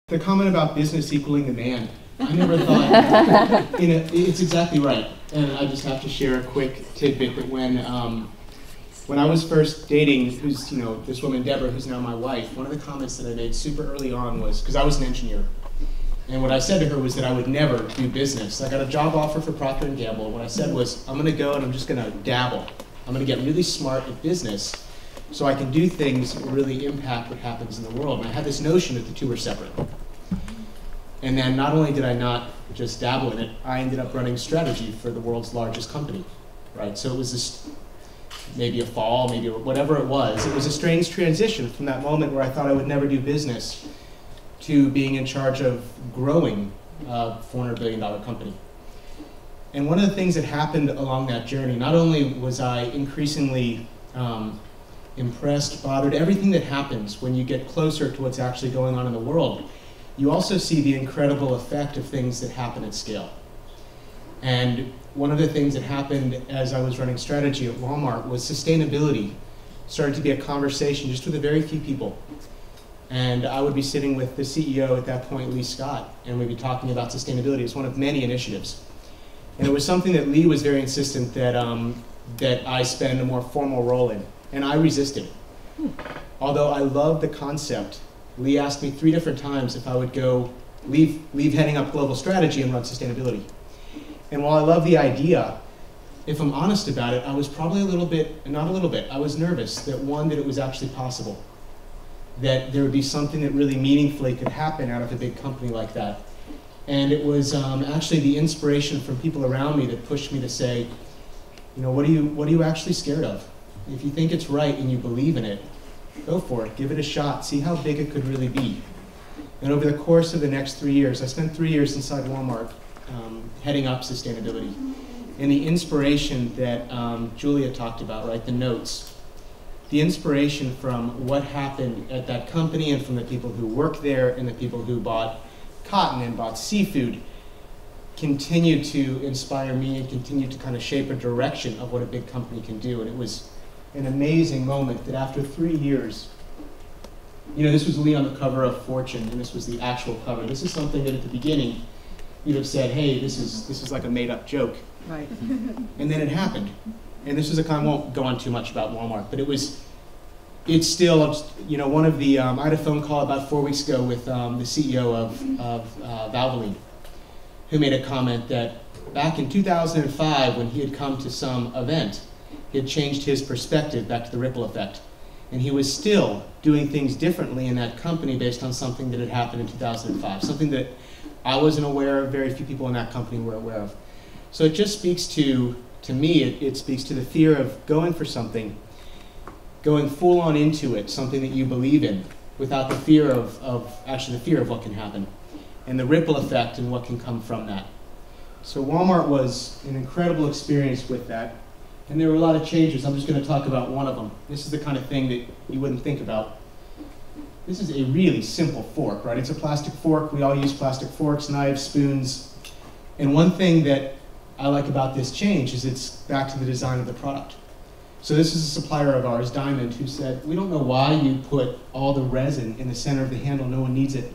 The comment about business equaling demand, I never thought, it's exactly right. And I just have to share a quick tidbit that when I was first dating, this woman, Deborah, who's now my wife, one of the comments that I made super early on was, because I was an engineer, and what I said to her was that I would never do business. I got a job offer for Procter & Gamble, and what I said was, I'm going to go and I'm just going to dabble. I'm going to get really smart at business so I can do things that really impact what happens in the world. And I had this notion that the two were separate. And then not only did I not just dabble in it, I ended up running strategy for the world's largest company, right? So it was this, maybe a fall, maybe whatever it was a strange transition from that moment where I thought I would never do business to being in charge of growing a $400 billion company. And one of the things that happened along that journey, not only was I increasingly impressed, bothered, everything that happens when you get closer to what's actually going on in the world, you also see the incredible effect of things that happen at scale. And one of the things that happened as I was running strategy at Walmart was sustainability started to be a conversation just with a very few people. And I would be sitting with the CEO at that point, Lee Scott, and we'd be talking about sustainability as one of many initiatives. And it was something that Lee was very insistent that, that I spend a more formal role in. And I resisted. Although I loved the concept, Lee asked me 3 different times if I would go leave heading up global strategy and run sustainability. And while I love the idea, if I'm honest about it, I was probably I was nervous that it was actually possible. That there would be something that really meaningfully could happen out of a big company like that. And it was actually the inspiration from people around me that pushed me to say, what are you actually scared of? If you think it's right and you believe in it, go for it, give it a shot, see how big it could really be. And over the course of the next 3 years, I spent 3 years inside Walmart heading up sustainability. And the inspiration that Julia talked about, right, the notes, the inspiration from what happened at that company and from the people who worked there and the people who bought cotton and bought seafood continued to inspire me and continued to kind of shape a direction of what a big company can do. And it was an amazing moment that after 3 years, this was Lee on the cover of Fortune, and this was the actual cover. This is something that at the beginning you'd have said, hey, this is like a made-up joke. Right. And then it happened. And this was I won't go on too much about Walmart, but it's still, one of the, I had a phone call about 4 weeks ago with the CEO of Valvoline, who made a comment that back in 2005, when he had come to some event, he had changed his perspective back to the ripple effect. And he was still doing things differently in that company based on something that had happened in 2005, something that I wasn't aware of, very few people in that company were aware of. So it just speaks to me, it speaks to the fear of going for something, going full on into it, something that you believe in, without the fear of what can happen, and the ripple effect and what can come from that. So Walmart was an incredible experience with that, and there were a lot of changes. I'm just going to talk about one of them. This is the kind of thing that you wouldn't think about. This is a really simple fork, right? It's a plastic fork. We all use plastic forks, knives, spoons. And one thing that I like about this change is it's back to the design of the product. So this is a supplier of ours, Diamond, who said, we don't know why you put all the resin in the center of the handle. No one needs it.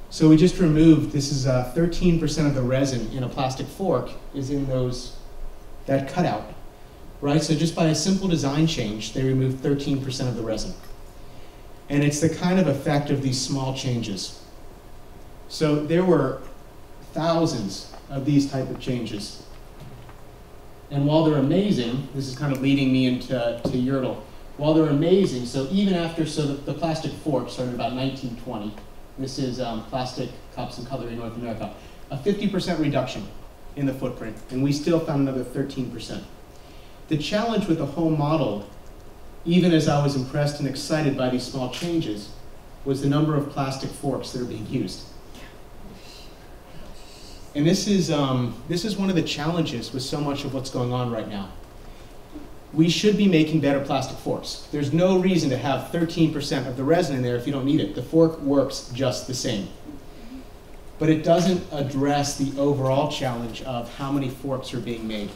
So we just removed, this is 13% of the resin in a plastic fork is in that cutout, right? So just by a simple design change, they removed 13% of the resin. And it's the kind of effect of these small changes. So there were thousands of these type of changes. And while they're amazing, this is kind of leading me into Yertle. While they're amazing, so even after, the plastic fork started about 1920. This is plastic cups and cutlery in North America. A 50% reduction in the footprint, and we still found another 13%. The challenge with the whole model, even as I was impressed and excited by these small changes, was the number of plastic forks that are being used. And this is one of the challenges with so much of what's going on right now. We should be making better plastic forks. There's no reason to have 13% of the resin in there if you don't need it. The fork works just the same. But it doesn't address the overall challenge of how many forks are being made.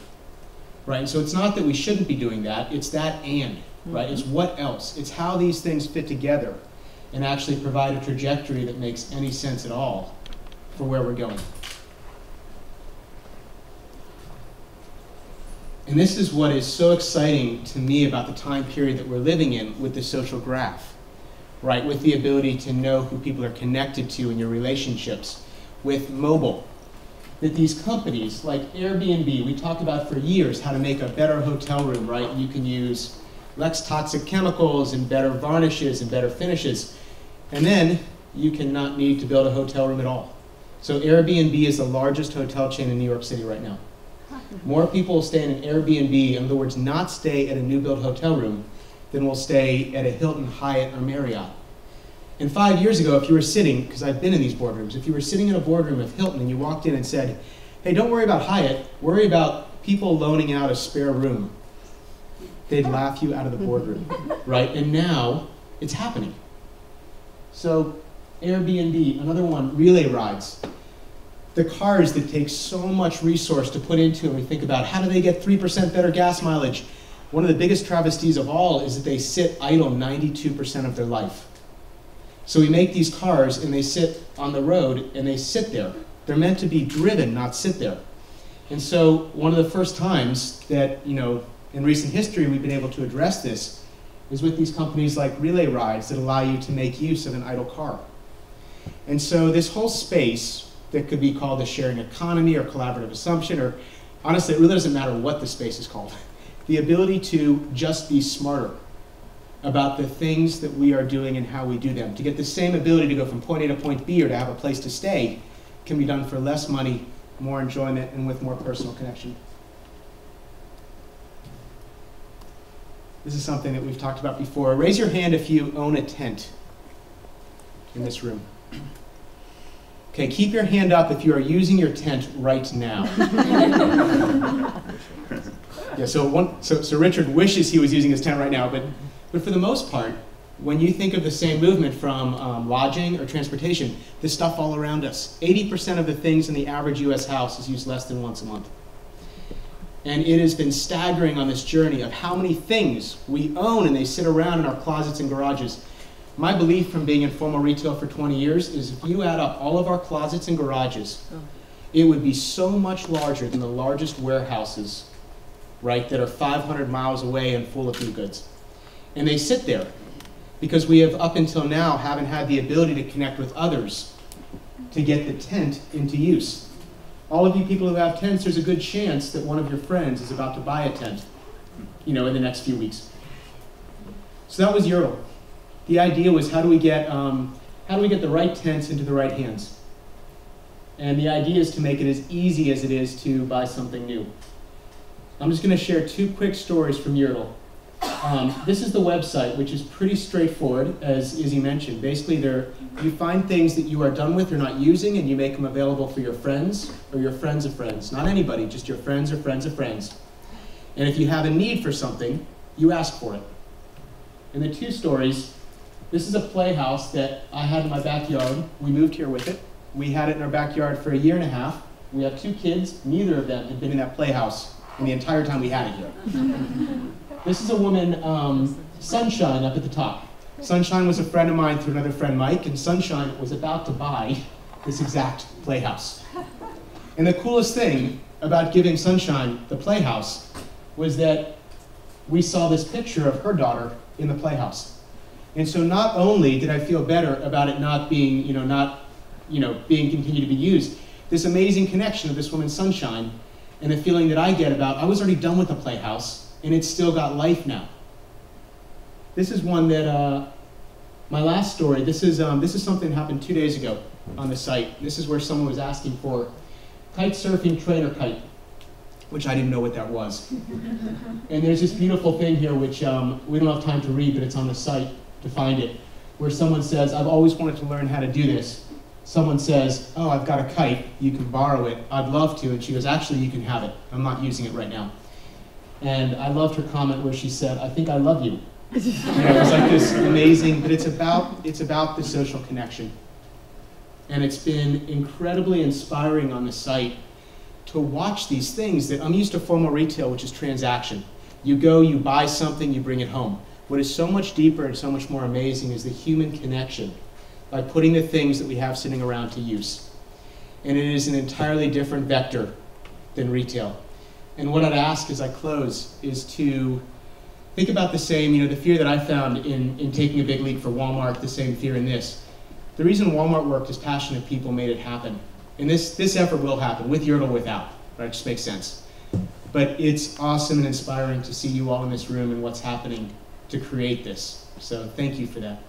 Right? And so it's not that we shouldn't be doing that, it's that and, right? It's what else? It's how these things fit together and actually provide a trajectory that makes any sense at all for where we're going. And this is what is so exciting to me about the time period that we're living in with the social graph, right? With the ability to know who people are connected to in your relationships, with mobile. That these companies like Airbnb, we talked about for years how to make a better hotel room, right? You can use less toxic chemicals and better varnishes and better finishes. And then you cannot need to build a hotel room at all. So Airbnb is the largest hotel chain in New York City right now. More people will stay in an Airbnb, in other words, not stay at a new built hotel room, than will stay at a Hilton, Hyatt, or Marriott. And 5 years ago, if you were sitting, because I've been in these boardrooms, if you were sitting in a boardroom of Hilton and you walked in and said, hey, don't worry about Hyatt, worry about people loaning out a spare room, they'd laugh you out of the boardroom, right? And now it's happening. So Airbnb, another one, relay rides. The cars that take so much resource to put into, and we think about how do they get 3% better gas mileage? One of the biggest travesties of all is that they sit idle 92% of their life. So we make these cars and they sit on the road and they sit there. They're meant to be driven, not sit there. And so one of the first times that, in recent history we've been able to address this is with these companies like relay rides that allow you to make use of an idle car. And so this whole space that could be called the sharing economy or collaborative assumption, or honestly, it really doesn't matter what the space is called. The ability to just be smarter about the things that we are doing and how we do them. To get the same ability to go from point A to point B or to have a place to stay can be done for less money, more enjoyment, and with more personal connection. This is something that we've talked about before. Raise your hand if you own a tent in this room. Okay, keep your hand up if you are using your tent right now. Yeah, so Richard wishes he was using his tent right now, but for the most part, when you think of the same movement from lodging or transportation, the stuff all around us, 80% of the things in the average US house is used less than once a month. And it has been staggering on this journey of how many things we own and they sit around in our closets and garages. My belief from being in formal retail for 20 years is if you add up all of our closets and garages, it would be so much larger than the largest warehouses, right, that are 500 miles away and full of new goods. And they sit there because we have, up until now, haven't had the ability to connect with others to get the tent into use. All of you people who have tents, there's a good chance that one of your friends is about to buy a tent, in the next few weeks. So that was Ural. The idea was how do we get the right tents into the right hands? And the idea is to make it as easy as it is to buy something new. I'm just going to share two quick stories from Ural. This is the website, which is pretty straightforward, as Izzy mentioned. Basically, you find things that you are done with or not using, and you make them available for your friends or your friends of friends. Not anybody, just your friends or friends of friends. And if you have a need for something, you ask for it. And the two stories, this is a playhouse that I had in my backyard. We moved here with it. We had it in our backyard for 1.5 years. We have 2 kids. Neither of them had been in that playhouse in the entire time we had it here. This is a woman, Sunshine, up at the top. Sunshine was a friend of mine through another friend, Mike, and Sunshine was about to buy this exact playhouse. And the coolest thing about giving Sunshine the playhouse was that we saw this picture of her daughter in the playhouse. And so not only did I feel better about it not being, being continued to be used, this amazing connection of this woman, Sunshine, and the feeling that I get about, I was already done with the playhouse, and it's still got life now. This is one that, my last story, this is something that happened 2 days ago on the site. This is where someone was asking for kite surfing trainer kite, which I didn't know what that was. And there's this beautiful thing here, which we don't have time to read, but it's on the site to find it, where someone says, I've always wanted to learn how to do this. Someone says, oh, I've got a kite, you can borrow it, I'd love to, and she goes, actually, you can have it, I'm not using it right now. And I loved her comment where she said, I think I love you. It was like this amazing, but it's about the social connection. And it's been incredibly inspiring on the site to watch these things that I'm used to formal retail, which is transaction. You go, you buy something, you bring it home. What is so much deeper and so much more amazing is the human connection by putting the things that we have sitting around to use. And it is an entirely different vector than retail. And what I'd ask as I close is to think about the same, the fear that I found in taking a big leap for Walmart, the same fear in this. The reason Walmart worked is passionate people made it happen. And this effort will happen, with Yurtle or without, right? It just makes sense. But it's awesome and inspiring to see you all in this room and what's happening to create this. So thank you for that.